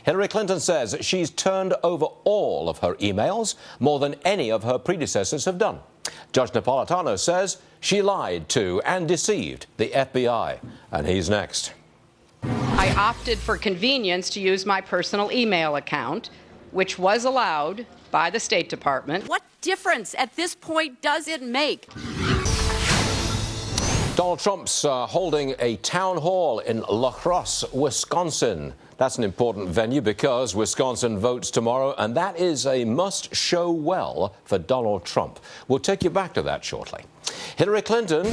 Hillary Clinton says she's turned over all of her emails, more than any of her predecessors have done. Judge Napolitano says she lied to and deceived the FBI. And he's next. I opted for convenience to use my personal email account, which was allowed by the State Department. What difference at this point does it make? Donald Trump's holding a town hall in La Crosse, Wisconsin. That's an important venue because Wisconsin votes tomorrow, and that is a must-show well for Donald Trump. We'll take you back to that shortly. Hillary Clinton,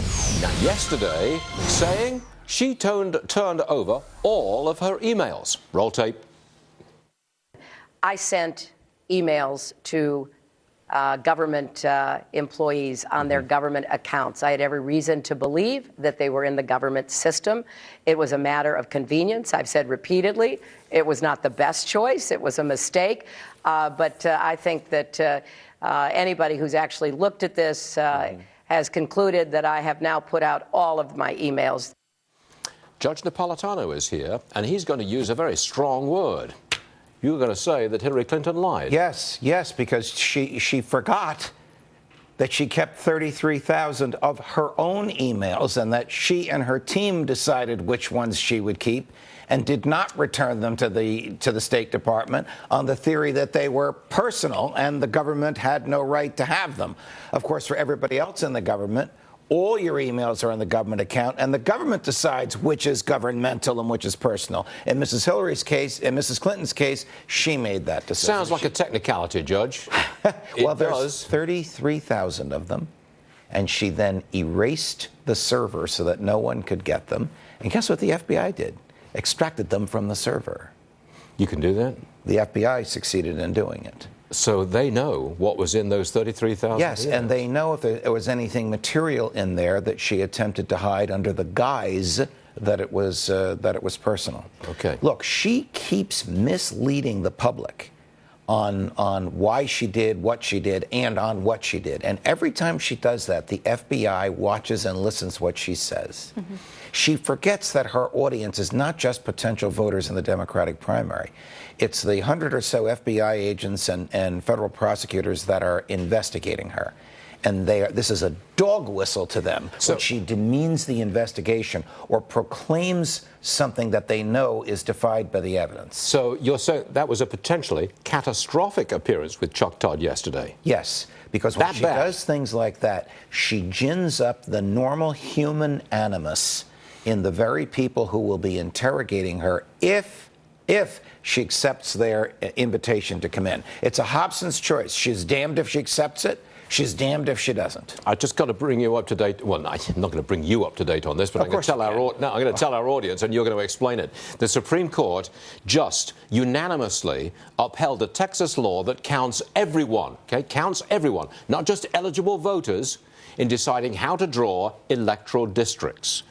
yesterday, saying she turned over all of her emails. Roll tape. I sent emails to government employees on their government accounts. I had every reason to believe that they were in the government system. It was a matter of convenience. I've said repeatedly it was not the best choice. It was a mistake. But I think that anybody who's actually looked at this has concluded that I have now put out all of my emails. Judge Napolitano is here, and he's going to use a very strong word. You were going to say that Hillary Clinton lied. Yes, because she forgot that she kept 33,000 of her own emails and that she and her team decided which ones she would keep and did not return them to the State Department on the theory that they were personal and the government had no right to have them. Of course, for everybody else in the government, all your emails are in the government account, and the government decides which is governmental and which is personal. In Mrs. Hillary's case, in Mrs. Clinton's case, she made that decision. Sounds like a technicality, Judge. Well, there's 33,000 of them, and she then erased the server so that no one could get them. And guess what the FBI did? Extracted them from the server. You can do that? The FBI succeeded in doing it. So they know what was in those 33,000? Yes, and they know if there was anything material in there that she attempted to hide under the guise that it was personal. Okay. Look, she keeps misleading the public on why she did what she did and on what she did. And every time she does that, the FBI watches and listens what she says. Mm-hmm. She forgets that her audience is not just potential voters in the Democratic primary. It's the 100 or so FBI agents and federal prosecutors that are investigating her. And this is a dog whistle to them when she demeans the investigation or proclaims something that they know is defied by the evidence. So you're saying that was a potentially catastrophic appearance with Chuck Todd yesterday? Yes, because when she does things like that, she gins up the normal human animus in the very people who will be interrogating her if she accepts their invitation to come in. It's a Hobson's choice. She's damned if she accepts it. She's damned if she doesn't. I just got to bring you up to date. Well, I'm not going to bring you up to date on this, but I'm going to tell I'm going to tell our audience, and you're going to explain it. The Supreme Court just unanimously upheld a Texas law that counts everyone, counts everyone, not just eligible voters, in deciding how to draw electoral districts.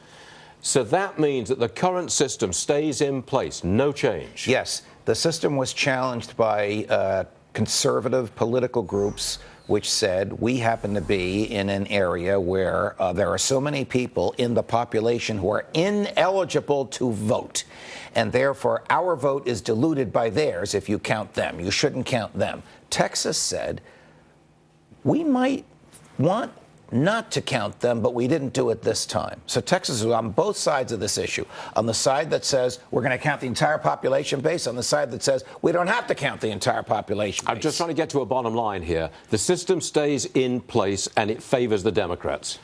So that means that the current system stays in place, no change. Yes, the system was challenged by conservative political groups which said we happen to be in an area where there are so many people in the population who are ineligible to vote. And therefore, our vote is diluted by theirs if you count them. You shouldn't count them. Texas said, we might want not to count them, but we didn't do it this time. So Texas is on both sides of this issue. On the side that says we're going to count the entire population base, on the side that says we don't have to count the entire population base. I'm just trying to get to a bottom line here. The system stays in place and it favors the Democrats.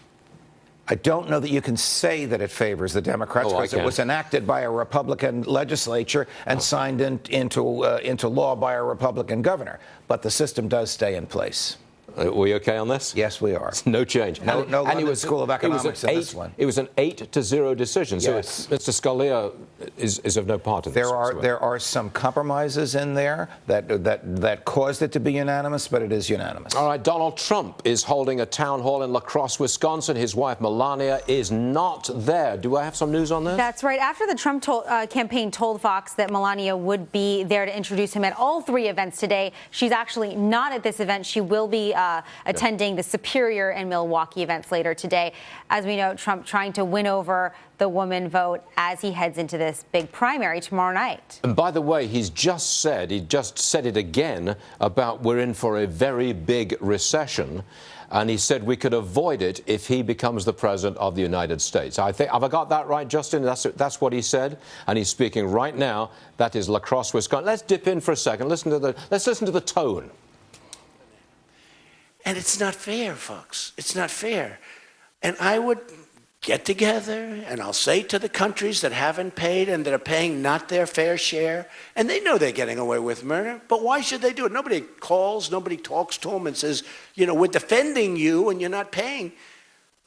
I don't know that you can say that it favors the Democrats because it was enacted by a Republican legislature and signed into law by a Republican governor. But the system does stay in place. Are we okay on this? Yes, we are. No change. No London School of Economics in this one. It was an 8-0 decision. Yes. So Mr. Scalia is of no part in this. There are some compromises in there that caused it to be unanimous, but it is unanimous. All right, Donald Trump is holding a town hall in La Crosse, Wisconsin. His wife, Melania, is not there. Do I have some news on this? That's right. After the Trump campaign told Fox that Melania would be there to introduce him at all three events today, she's actually not at this event. She will be attending the Superior and Milwaukee events later today. As we know, Trump trying to win over the woman vote as he heads into this big primary tomorrow night. And by the way, he just said it again about we're in for a very big recession. And he said we could avoid it if he becomes the president of the United States. Have I got that right, Justin? That's what he said, and he's speaking right now. That is La Crosse, Wisconsin. Let's dip in for a second. Let's listen to the tone. And it's not fair, folks. It's not fair. And I would get together, and I'll say to the countries that haven't paid and that are paying not their fair share, and they know they're getting away with murder, but why should they do it? Nobody calls, nobody talks to them and says, you know, we're defending you and you're not paying.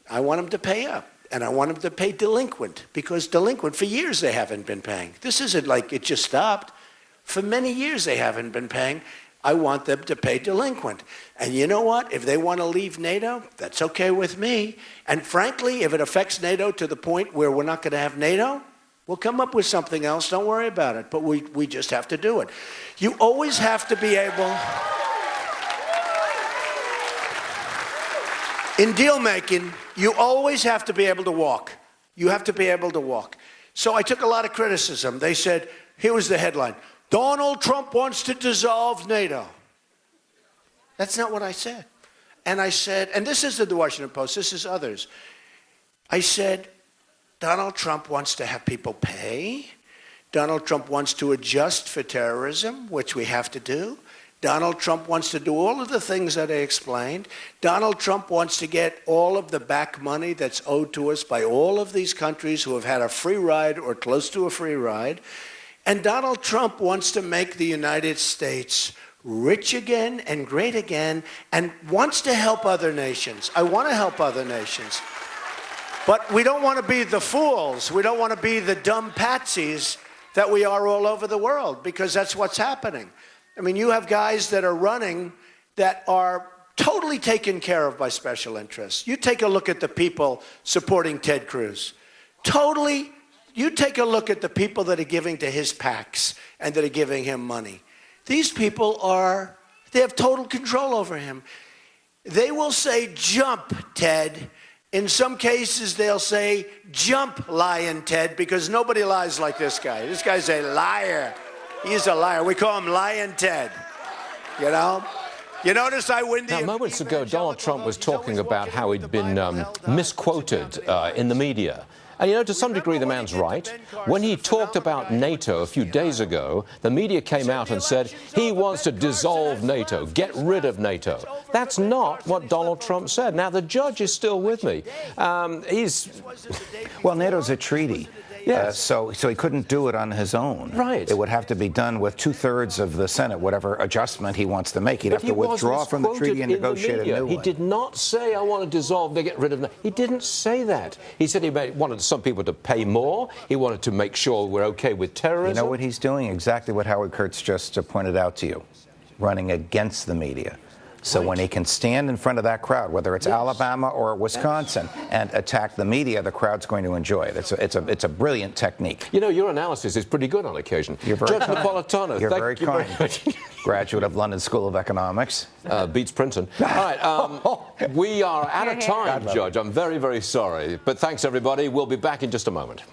I want them to pay up, and I want them to pay delinquent, because delinquent, for years they haven't been paying. This isn't like it just stopped. For many years they haven't been paying. I want them to pay delinquent. And you know what? If they want to leave NATO, that's okay with me. And frankly, if it affects NATO to the point where we're not going to have NATO, we'll come up with something else. Don't worry about it. But we just have to do it. You always have to be able... In deal making, you always have to be able to walk. You have to be able to walk. So I took a lot of criticism. They said, here was the headline: Donald Trump wants to dissolve NATO. That's not what I said. And I said, and this is the Washington Post, this is others. I said, Donald Trump wants to have people pay. Donald Trump wants to adjust for terrorism, which we have to do. Donald Trump wants to do all of the things that I explained. Donald Trump wants to get all of the back money that's owed to us by all of these countries who have had a free ride or close to a free ride. And Donald Trump wants to make the United States rich again and great again, and wants to help other nations. I want to help other nations. But we don't want to be the fools. We don't want to be the dumb patsies that we are all over the world, because that's what's happening. I mean, you have guys that are running that are totally taken care of by special interests. You take a look at the people supporting Ted Cruz. Totally. You take a look at the people that are giving to his PACs and that are giving him money. These people they have total control over him. They will say, jump, Ted. In some cases, they'll say, jump, lying Ted, because nobody lies like this guy. This guy's a liar. He's a liar. We call him Lying Ted, you know? You notice I win the... Now, moments ago, Donald Trump was talking about how he'd been misquoted in the media. And, you know, to some degree, the man's right. When he talked about NATO a few days ago, the media came out and said he wants to dissolve NATO, get rid of NATO. That's not what Donald Trump said. Now, the judge is still with me. Well, NATO's a treaty. Yes. So he couldn't do it on his own. Right. It would have to be done with 2/3 of the Senate, whatever adjustment he wants to make. He'd have to withdraw from the treaty and negotiate a new one. He did not say, I want to dissolve, to get rid of... He didn't say that. He said he wanted some people to pay more. He wanted to make sure we're okay with terrorism. You know what he's doing? Exactly what Howard Kurtz just pointed out to you. Running against the media. So when he can stand in front of that crowd, whether it's Alabama or Wisconsin, and attack the media, the crowd's going to enjoy it. It's a brilliant technique. You know, your analysis is pretty good on occasion. You're very Judge kind. Napolitano, You're thank very you kind. very much. Graduate of London School of Economics. Beats Princeton. All right, we are out of time, Judge. I'm very, very sorry. But thanks, everybody. We'll be back in just a moment.